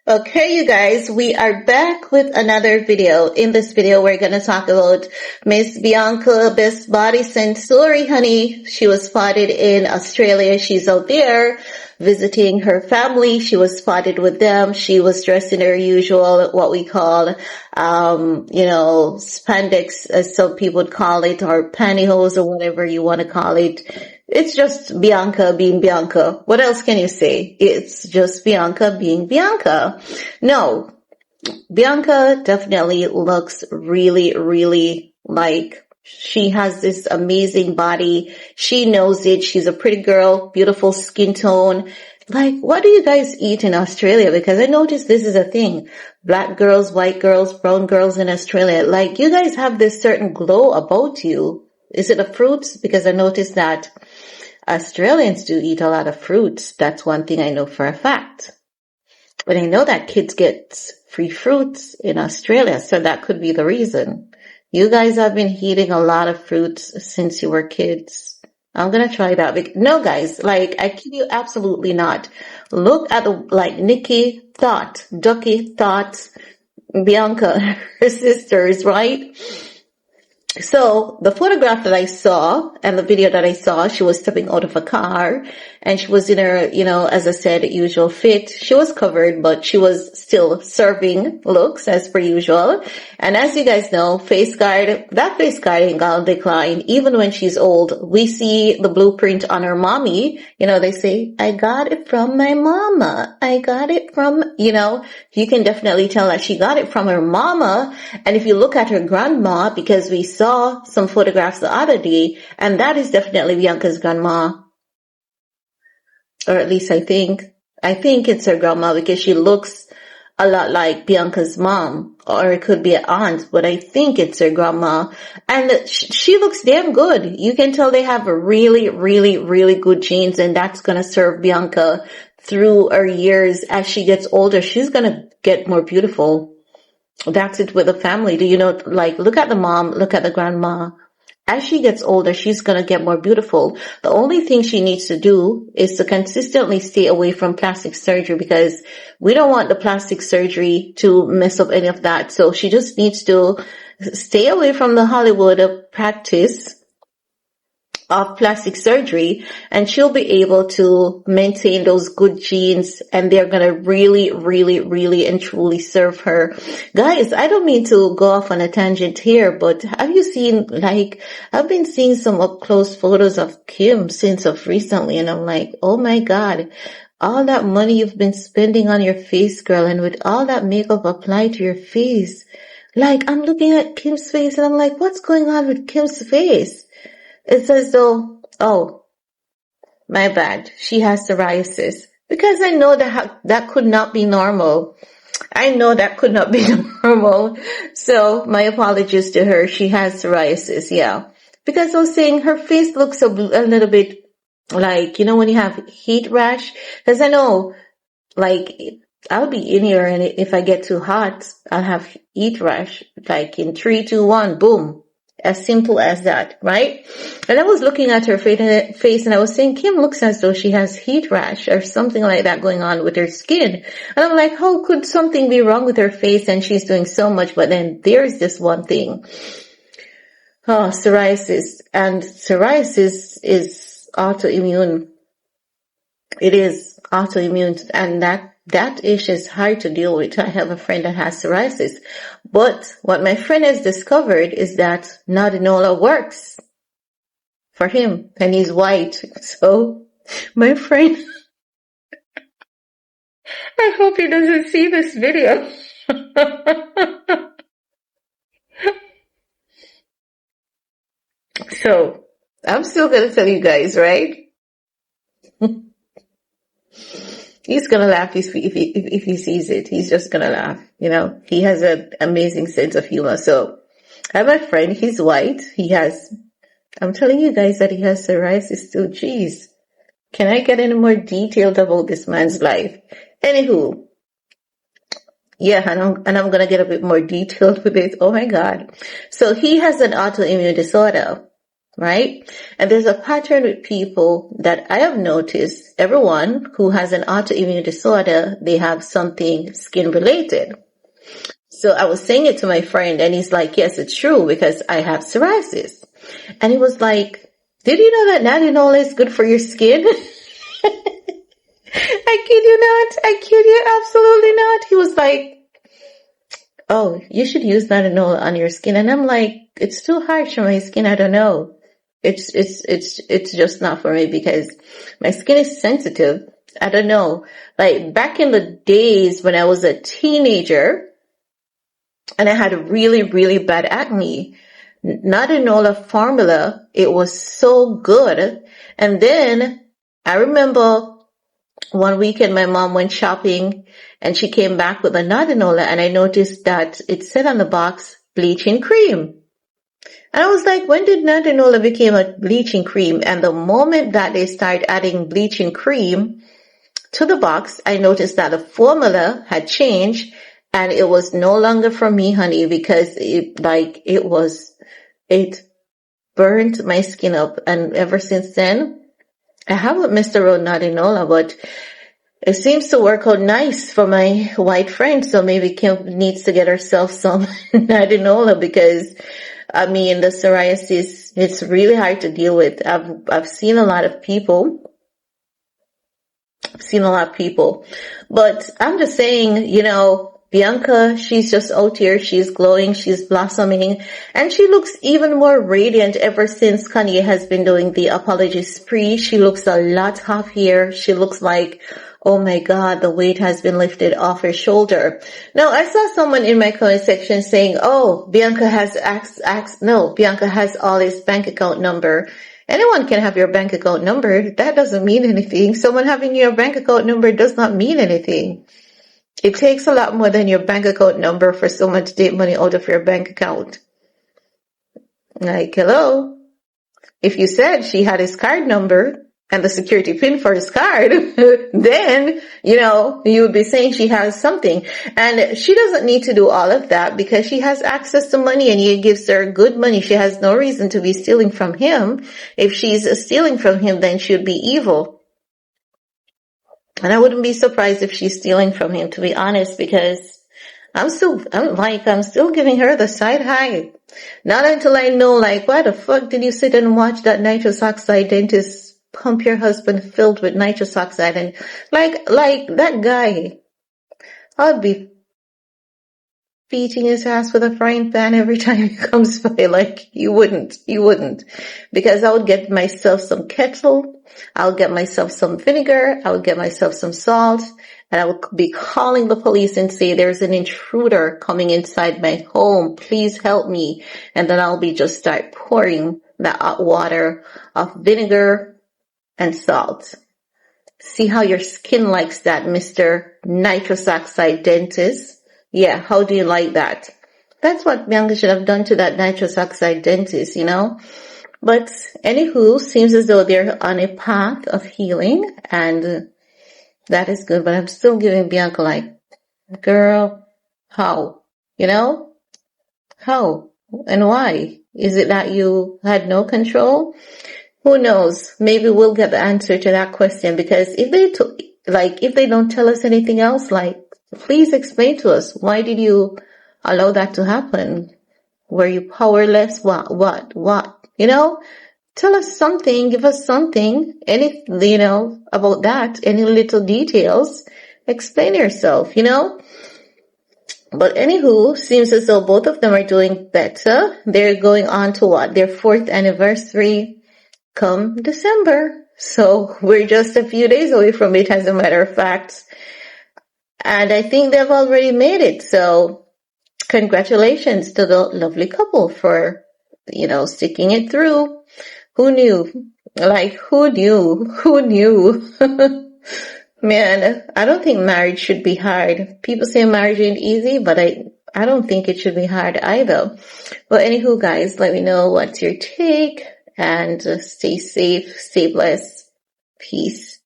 Okay, you guys, we are back with another video. In this video, we're going to talk about Miss Bianca, Best Body Sensori, honey. She was spotted in Australia. She's out there visiting her family. She was spotted with them. She was dressed in her usual, what we call, spandex, as some people would call it, or pantyhose, or whatever you want to call it. It's just Bianca being Bianca. What else can you say? It's just Bianca being Bianca. No, Bianca definitely looks really, really like she has this amazing body. She knows it. She's a pretty girl, beautiful skin tone. Like, what do you guys eat in Australia? Because I noticed this is a thing. Black girls, white girls, brown girls in Australia. Like, you guys have this certain glow about you. Is it the fruits? Because I noticed that Australians do eat a lot of fruits. That's one thing I know for a fact. And I know that kids get free fruits in Australia, so that could be the reason. You guys have been eating a lot of fruits since you were kids. I'm gonna try that. No, guys, like, I kid you absolutely not. Look at Nikki thought, Ducky thought, Bianca, her sisters, right? So the photograph that I saw and the video that I saw, she was stepping out of a car and she was in her, as I said, usual fit. She was covered, but she was still serving looks as per usual. And as you guys know, that face guard ain't gonna decline. Even when she's old, we see the blueprint on her mommy. They say, I got it from my mama. I got it from, you can definitely tell that she got it from her mama. And if you look at her grandma, because we saw some photographs the other day, and that is definitely Bianca's grandma. Or at least I think it's her grandma because she looks a lot like Bianca's mom, or it could be an aunt, but I think it's her grandma. And she looks damn good. You can tell they have a really, really, really good genes, and that's gonna serve Bianca through her years. As she gets older, she's gonna get more beautiful. That's it with the family. Look at the mom, look at the grandma. As she gets older, she's gonna get more beautiful. The only thing she needs to do is to consistently stay away from plastic surgery, because we don't want the plastic surgery to mess up any of that. So she just needs to stay away from the Hollywood practice of plastic surgery, and she'll be able to maintain those good genes, and they're gonna really, really, really and truly serve her. Guys, I don't mean to go off on a tangent here, but have you seen, I've been seeing some up close photos of Kim since of recently, and I'm like, oh my God, all that money you've been spending on your face, girl, and with all that makeup applied to your face. I'm looking at Kim's face and I'm like, what's going on with Kim's face? It's as though, oh, my bad, she has psoriasis. Because I know that could not be normal. I know that could not be normal. So my apologies to her. She has psoriasis, yeah. Because I was saying her face looks a little bit like, when you have heat rash. Because I know, I'll be in here, and if I get too hot, I'll have heat rash. In 3, 2, 1, boom. As simple as that, right? And I was looking at her face and I was saying, Kim looks as though she has heat rash or something like that going on with her skin. And I'm like, how could something be wrong with her face and she's doing so much? But then there's this one thing. Oh, psoriasis. And psoriasis is autoimmune. It is autoimmune, and that issue is hard to deal with. I have a friend that has psoriasis. But what my friend has discovered is that Nadinola works for him, and he's white. So my friend, I hope he doesn't see this video. So I'm still going to tell you guys, right? He's gonna laugh if he sees it. He's just gonna laugh. He has an amazing sense of humor. So I have a friend. He's white. I'm telling you guys that he has psoriasis too. Jeez. Can I get any more detailed about this man's life? Anywho. Yeah, and I'm gonna get a bit more detailed with it. Oh my God. So he has an autoimmune disorder. right? And there's a pattern with people that I have noticed. Everyone who has an autoimmune disorder, they have something skin related. So I was saying it to my friend and he's like, yes, it's true because I have psoriasis. And he was like, did you know that natinola is good for your skin? I kid you not. I kid you absolutely not. He was like, oh, you should use natinola on your skin. And I'm like, it's too harsh on my skin. I don't know. It's just not for me because my skin is sensitive. I don't know. Like back in the days when I was a teenager and I had really, really bad acne, natinola formula, it was so good. And then I remember one weekend my mom went shopping and she came back with a natinola and I noticed that it said on the box bleaching cream. And I was like, when did natinola become a bleaching cream? And the moment that they started adding bleaching cream to the box, I noticed that the formula had changed and it was no longer for me, honey, because it burned my skin up. And ever since then, I haven't missed around natinola, but it seems to work out nice for my white friend. So maybe Kim needs to get herself some natinola because I mean, the psoriasis, it's really hard to deal with. I've seen a lot of people. But I'm just saying, you know, Bianca, she's just out here. She's glowing. She's blossoming. And she looks even more radiant ever since Kanye has been doing the apology spree. She looks a lot happier. She looks like, oh my God, the weight has been lifted off her shoulder. Now, I saw someone in my comment section saying, oh, Bianca has Bianca has all his bank account number. Anyone can have your bank account number. That doesn't mean anything. Someone having your bank account number does not mean anything. It takes a lot more than your bank account number for someone to take money out of your bank account. Like, hello? If you said she had his card number and the security pin for his card, then, you know, you would be saying she has something. And she doesn't need to do all of that because she has access to money and he gives her good money. She has no reason to be stealing from him. If she's stealing from him, then she would be evil. And I wouldn't be surprised if she's stealing from him, to be honest, because I'm still giving her the side eye. Not until I know, like, why the fuck did you sit and watch that nitrous oxide dentist pump your husband filled with nitrous oxide? And like that guy, I'd be beating his ass with a frying pan every time he comes by. Like, you wouldn't, because I would get myself some kettle, I'll get myself some vinegar, I would get myself some salt, and I would be calling the police and say, there's an intruder coming inside my home, please help me. And then I'll be just start pouring that hot water of vinegar and salt. See how your skin likes that, Mr. Nitrous Oxide Dentist. Yeah, how do you like that? That's what Bianca should have done to that nitrous oxide dentist, you know. But anywho, seems as though they're on a path of healing, and that is good. But I'm still giving Bianca like, girl, how? You know? How? And why? Is it that you had no control? Who knows? Maybe we'll get the answer to that question, because if they don't tell us anything else, like, please explain to us, why did you allow that to happen? Were you powerless? What? You know, tell us something, give us something, about that, any little details. Explain yourself, you know. But anywho, seems as though both of them are doing better. They're going on to what? Their 4th anniversary come December. So we're just a few days away from it, as a matter of fact. And I think they've already made it. So congratulations to the lovely couple for, sticking it through. Who knew? Like, who knew? Man, I don't think marriage should be hard. People say marriage ain't easy, but I don't think it should be hard either. But anywho, guys, let me know what's your take, and stay safe, stay blessed. Peace.